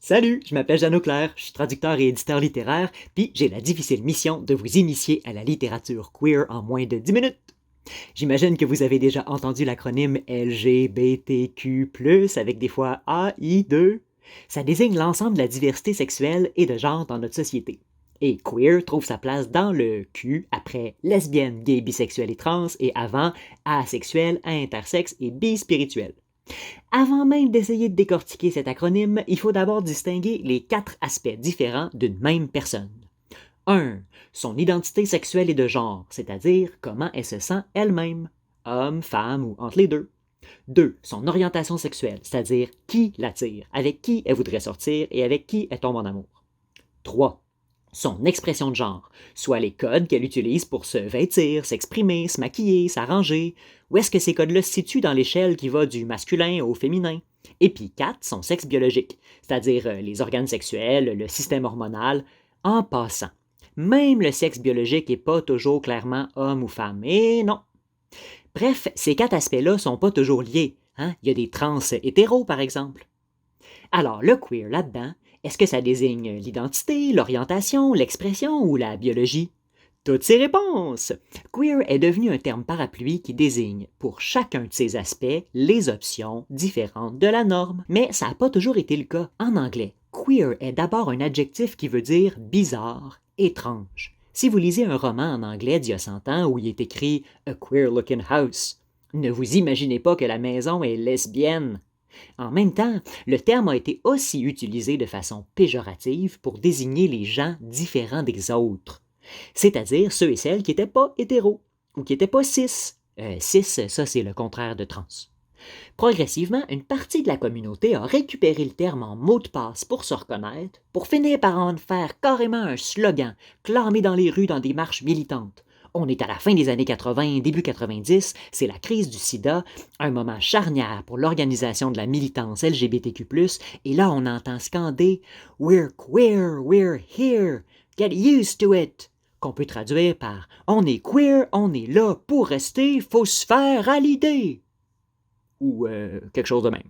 Salut, je m'appelle Jeanne Auclair, je suis traducteur et éditeur littéraire, puis j'ai la difficile mission de vous initier à la littérature queer en moins de 10 minutes. J'imagine que vous avez déjà entendu l'acronyme LGBTQ+, avec des fois A, I, 2. Ça désigne l'ensemble de la diversité sexuelle et de genre dans notre société. Et queer trouve sa place dans le Q après lesbienne, gay, bisexuel et trans, et avant asexuel, intersexe et bispirituel. Avant même d'essayer de décortiquer cet acronyme, il faut d'abord distinguer les 4 aspects différents d'une même personne. 1. Son identité sexuelle et de genre, c'est-à-dire comment elle se sent elle-même, homme, femme ou entre les deux. 2. Son orientation sexuelle, c'est-à-dire qui l'attire, avec qui elle voudrait sortir et avec qui elle tombe en amour. 3. Son expression de genre, soit les codes qu'elle utilise pour se vêtir, s'exprimer, se maquiller, s'arranger. Où est-ce que ces codes-là se situent dans l'échelle qui va du masculin au féminin? Et puis 4, son sexe biologique, c'est-à-dire les organes sexuels, le système hormonal, en passant. Même le sexe biologique n'est pas toujours clairement homme ou femme, et non. Bref, ces 4 aspects-là sont pas toujours liés. Hein? Il y a des trans hétéros, par exemple. Alors, le queer là-dedans, est-ce que ça désigne l'identité, l'orientation, l'expression ou la biologie? Toutes ces réponses! Queer est devenu un terme parapluie qui désigne, pour chacun de ces aspects, les options différentes de la norme. Mais ça n'a pas toujours été le cas. En anglais, queer est d'abord un adjectif qui veut dire bizarre, étrange. Si vous lisez un roman en anglais d'il y a 100 ans où il est écrit « A queer-looking house », ne vous imaginez pas que la maison est lesbienne. En même temps, le terme a été aussi utilisé de façon péjorative pour désigner les gens différents des autres, c'est-à-dire ceux et celles qui n'étaient pas hétéros ou qui n'étaient pas cis. Cis, ça c'est le contraire de trans. Progressivement, une partie de la communauté a récupéré le terme en mot de passe pour se reconnaître, pour finir par en faire carrément un slogan, clamé dans les rues dans des marches militantes. On est à la fin des années 80, début 90, c'est la crise du sida, un moment charnière pour l'organisation de la militance LGBTQ+, et là on entend scander « We're queer, we're here, get used to it », qu'on peut traduire par « On est queer, on est là pour rester, faut se faire à l'idée » ou quelque chose de même.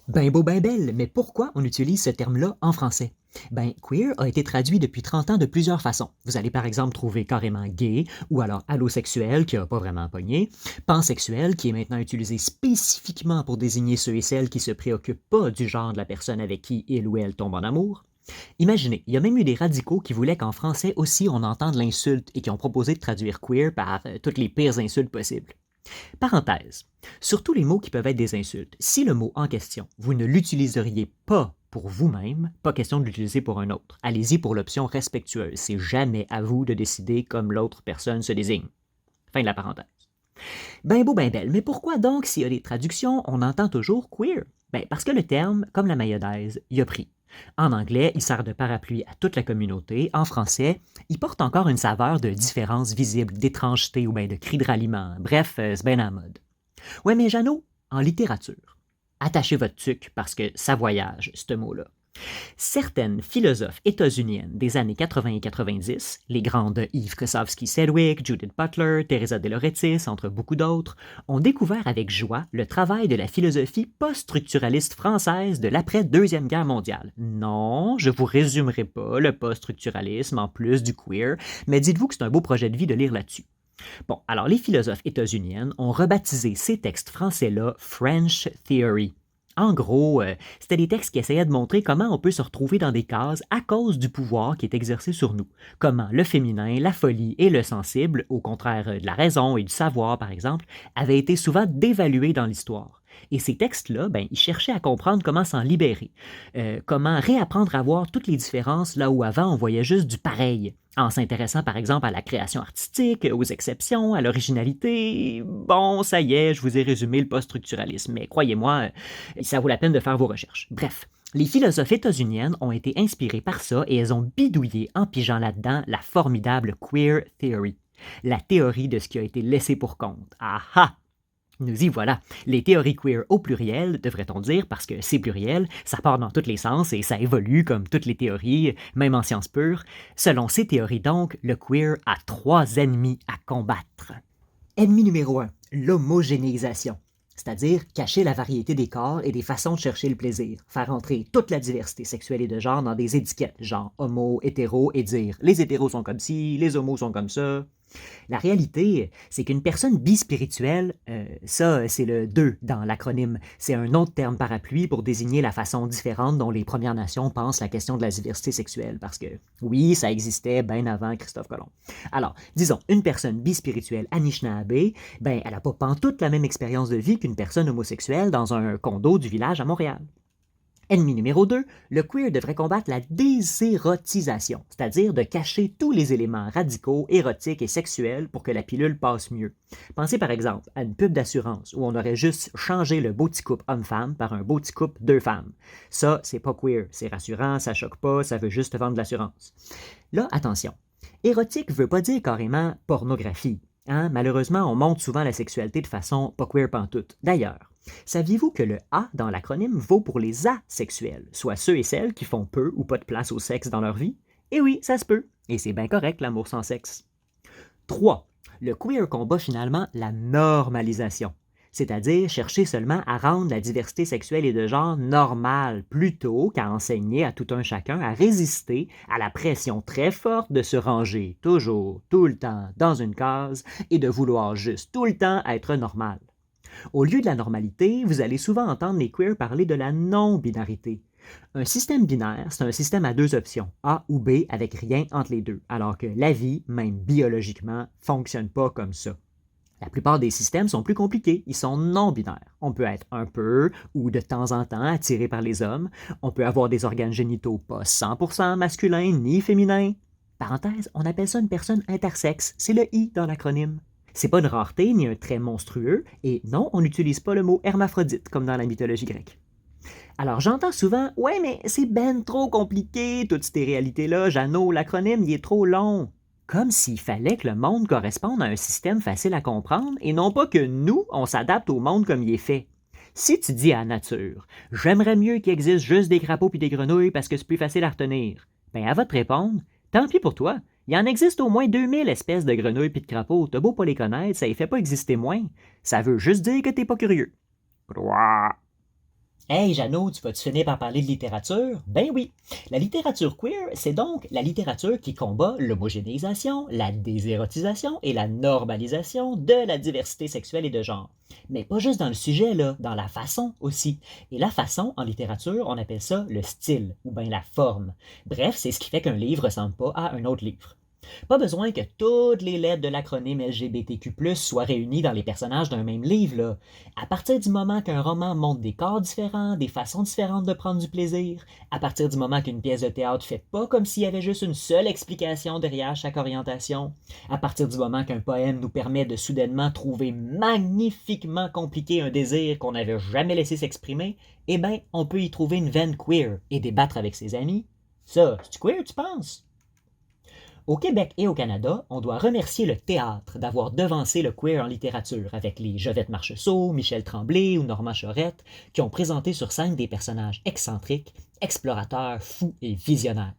Ben beau, ben belle, mais pourquoi on utilise ce terme-là en français? Ben, queer a été traduit depuis 30 ans de plusieurs façons. Vous allez par exemple trouver carrément gay, ou alors allosexuel, qui n'a pas vraiment pogné, pansexuel, qui est maintenant utilisé spécifiquement pour désigner ceux et celles qui se préoccupent pas du genre de la personne avec qui il ou elle tombe en amour. Imaginez, il y a même eu des radicaux qui voulaient qu'en français aussi on entende l'insulte et qui ont proposé de traduire queer par toutes les pires insultes possibles. Parenthèse. Sur tous les mots qui peuvent être des insultes, si le mot en question, vous ne l'utiliseriez pas pour vous-même, pas question de l'utiliser pour un autre. Allez-y pour l'option respectueuse. C'est jamais à vous de décider comme l'autre personne se désigne. Fin de la parenthèse. Ben beau, ben belle. Mais pourquoi donc, s'il y a des traductions, on entend toujours queer? Ben parce que le terme, comme la mayonnaise, y a pris. En anglais, il sert de parapluie à toute la communauté. En français, il porte encore une saveur de différence visible, d'étrangeté ou bien de cri de ralliement. Bref, c'est bien à la mode. Ouais, mais Jeannot, en littérature, attachez votre tuque parce que ça voyage, ce mot-là. Certaines philosophes états-uniennes des années 80 et 90, les grandes Eve Kosofsky-Sedgwick, Judith Butler, Teresa de Lauretis, entre beaucoup d'autres, ont découvert avec joie le travail de la philosophie post-structuraliste française de l'après-Deuxième Guerre mondiale. Non, je vous résumerai pas le post-structuralisme en plus du queer, mais dites-vous que c'est un beau projet de vie de lire là-dessus. Bon, alors les philosophes états-uniennes ont rebaptisé ces textes français-là French Theory. En gros, c'était des textes qui essayaient de montrer comment on peut se retrouver dans des cases à cause du pouvoir qui est exercé sur nous. Comment le féminin, la folie et le sensible, au contraire de la raison et du savoir par exemple, avaient été souvent dévalués dans l'histoire. Et ces textes-là, ben, ils cherchaient à comprendre comment s'en libérer, comment réapprendre à voir toutes les différences là où avant on voyait juste du pareil, en s'intéressant par exemple à la création artistique, aux exceptions, à l'originalité. Bon, ça y est, je vous ai résumé le post-structuralisme, mais croyez-moi, ça vaut la peine de faire vos recherches. Bref, les philosophes états-uniennes ont été inspirées par ça et elles ont bidouillé en pigeant là-dedans la formidable queer theory, la théorie de ce qui a été laissé pour compte. Ah ah! Nous y voilà. Les théories queer au pluriel, devrait-on dire, parce que c'est pluriel, ça part dans tous les sens et ça évolue comme toutes les théories, même en sciences pures. Selon ces théories donc, le queer a 3 ennemis à combattre. Ennemi numéro 1, l'homogénéisation. c'est-à-dire cacher la variété des corps et des façons de chercher le plaisir, faire entrer toute la diversité sexuelle et de genre dans des étiquettes, genre homo, hétéro, et dire les hétéros sont comme ci, les homos sont comme ça. La réalité, c'est qu'une personne bispirituelle, ça, c'est le 2 dans l'acronyme. C'est un autre terme parapluie pour désigner la façon différente dont les Premières Nations pensent la question de la diversité sexuelle, parce que, oui, ça existait bien avant Christophe Colomb. Alors, disons, une personne bispirituelle Anishinaabe, ben, elle n'a pas pantoute la même expérience de vie qu'une personne homosexuelle dans un condo du village à Montréal. Ennemi numéro 2, le queer devrait combattre la désérotisation, c'est-à-dire de cacher tous les éléments radicaux, érotiques et sexuels pour que la pilule passe mieux. Pensez par exemple à une pub d'assurance où on aurait juste changé le beau petit couple homme-femme par un beau petit couple deux femmes. Ça, c'est pas queer, c'est rassurant, ça choque pas, ça veut juste vendre de l'assurance. Là, attention, érotique veut pas dire carrément pornographie. Hein? Malheureusement, on montre souvent la sexualité de façon pas queer pantoute. D'ailleurs, saviez-vous que le A dans l'acronyme vaut pour les asexuels, soit ceux et celles qui font peu ou pas de place au sexe dans leur vie? Eh oui, ça se peut. Et c'est bien correct, l'amour sans sexe. 3. Le queer combat finalement la normalisation, c'est-à-dire chercher seulement à rendre la diversité sexuelle et de genre normale, plutôt qu'à enseigner à tout un chacun à résister à la pression très forte de se ranger toujours, tout le temps, dans une case et de vouloir juste tout le temps être normal. Au lieu de la normalité, vous allez souvent entendre les queers parler de la non-binarité. Un système binaire, c'est un système à deux options, A ou B, avec rien entre les deux, alors que la vie, même biologiquement, fonctionne pas comme ça. La plupart des systèmes sont plus compliqués, ils sont non-binaires. On peut être un peu ou de temps en temps attiré par les hommes, on peut avoir des organes génitaux pas 100% masculins ni féminins. Parenthèse, on appelle ça une personne intersexe, c'est le I dans l'acronyme. C'est pas une rareté ni un trait monstrueux, et non, on n'utilise pas le mot hermaphrodite comme dans la mythologie grecque. Alors j'entends souvent « Ouais, mais c'est ben trop compliqué, toutes ces réalités-là, Jeannot, l'acronyme, il est trop long. » Comme s'il fallait que le monde corresponde à un système facile à comprendre, et non pas que nous, on s'adapte au monde comme il est fait. Si tu dis à la nature « J'aimerais mieux qu'il existe juste des crapauds puis des grenouilles parce que c'est plus facile à retenir », ben elle va te répondre « Tant pis pour toi, il en existe au moins 2000 espèces de grenouilles puis de crapauds, t'as beau pas les connaître, ça y fait pas exister moins. Ça veut juste dire que t'es pas curieux. » Hey Jeannot, tu vas-tu finir par parler de littérature? Ben oui! La littérature queer, c'est donc la littérature qui combat l'homogénéisation, la désérotisation et la normalisation de la diversité sexuelle et de genre. Mais pas juste dans le sujet, là, dans la façon aussi. Et la façon, en littérature, on appelle ça le style, ou bien la forme. Bref, c'est ce qui fait qu'un livre ressemble pas à un autre livre. Pas besoin que toutes les lettres de l'acronyme LGBTQ+, soient réunies dans les personnages d'un même livre, là. À partir du moment qu'un roman montre des corps différents, des façons différentes de prendre du plaisir, à partir du moment qu'une pièce de théâtre fait pas comme s'il y avait juste une seule explication derrière chaque orientation, à partir du moment qu'un poème nous permet de soudainement trouver magnifiquement compliqué un désir qu'on n'avait jamais laissé s'exprimer, eh ben, on peut y trouver une veine queer et débattre avec ses amis. Ça, c'est queer, tu penses? Au Québec et au Canada, on doit remercier le théâtre d'avoir devancé le queer en littérature avec les Jovette Marcheseau, Michel Tremblay ou Normand Chorette, qui ont présenté sur scène des personnages excentriques, explorateurs, fous et visionnaires.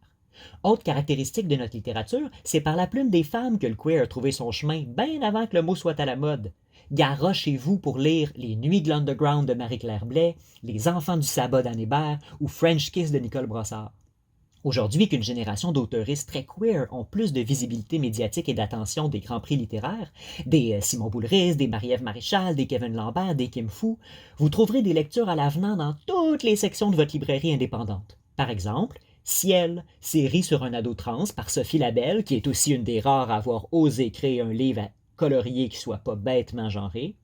Autre caractéristique de notre littérature, c'est par la plume des femmes que le queer a trouvé son chemin bien avant que le mot soit à la mode. Garochez-vous pour lire Les Nuits de l'Underground de Marie-Claire Blais, Les Enfants du Sabbat d'Anne Hébert ou French Kiss de Nicole Brossard. Aujourd'hui, qu'une génération d'auteuristes très queer ont plus de visibilité médiatique et d'attention des grands prix littéraires, des Simon Boulris, des Marie-Ève Maréchal, des Kevin Lambert, des Kim Fu, vous trouverez des lectures à l'avenant dans toutes les sections de votre librairie indépendante. Par exemple, Ciel, série sur un ado trans par Sophie Labelle, qui est aussi une des rares à avoir osé créer un livre colorié qui soit pas bêtement genré.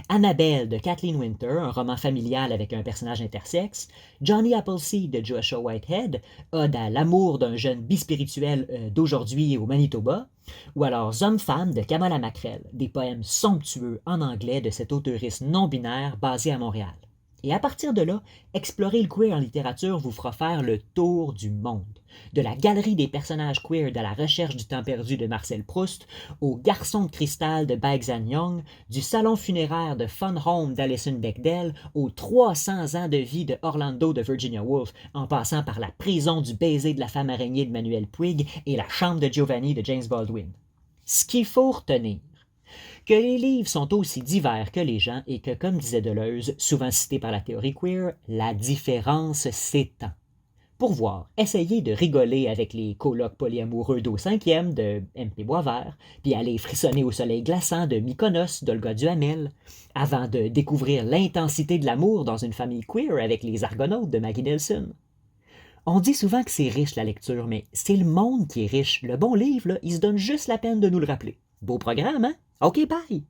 Annabelle de Kathleen Winter, un roman familial avec un personnage intersexe, Johnny Appleseed de Joshua Whitehead, ode à l'amour d'un jeune bispirituel d'aujourd'hui au Manitoba, ou alors Hommes-Femmes de Kamala Mackrell, des poèmes somptueux en anglais de cette auteuriste non-binaire basée à Montréal. Et à partir de là, explorer le queer en littérature vous fera faire le tour du monde. De la galerie des personnages queer de la recherche du temps perdu de Marcel Proust, au Garçon de cristal de Baek-Zan Young, du salon funéraire de Fun Home d'Alison Bechdel, aux 300 ans de vie de Orlando de Virginia Woolf, en passant par la prison du baiser de la femme araignée de Manuel Puig et la chambre de Giovanni de James Baldwin. Ce qu'il faut retenir, Que les livres sont aussi divers que les gens et que, comme disait Deleuze, souvent cité par la théorie queer, la différence s'étend. Pour voir, essayez de rigoler avec les colloques polyamoureux d'au 5e de MP Boisvert, puis aller frissonner au soleil glaçant de Mykonos d'Olga Duhamel, avant de découvrir l'intensité de l'amour dans une famille queer avec les Argonautes de Maggie Nelson. On dit souvent que c'est riche la lecture, mais c'est le monde qui est riche. Le bon livre, là, il se donne juste la peine de nous le rappeler. Beau programme, hein? OK, bye!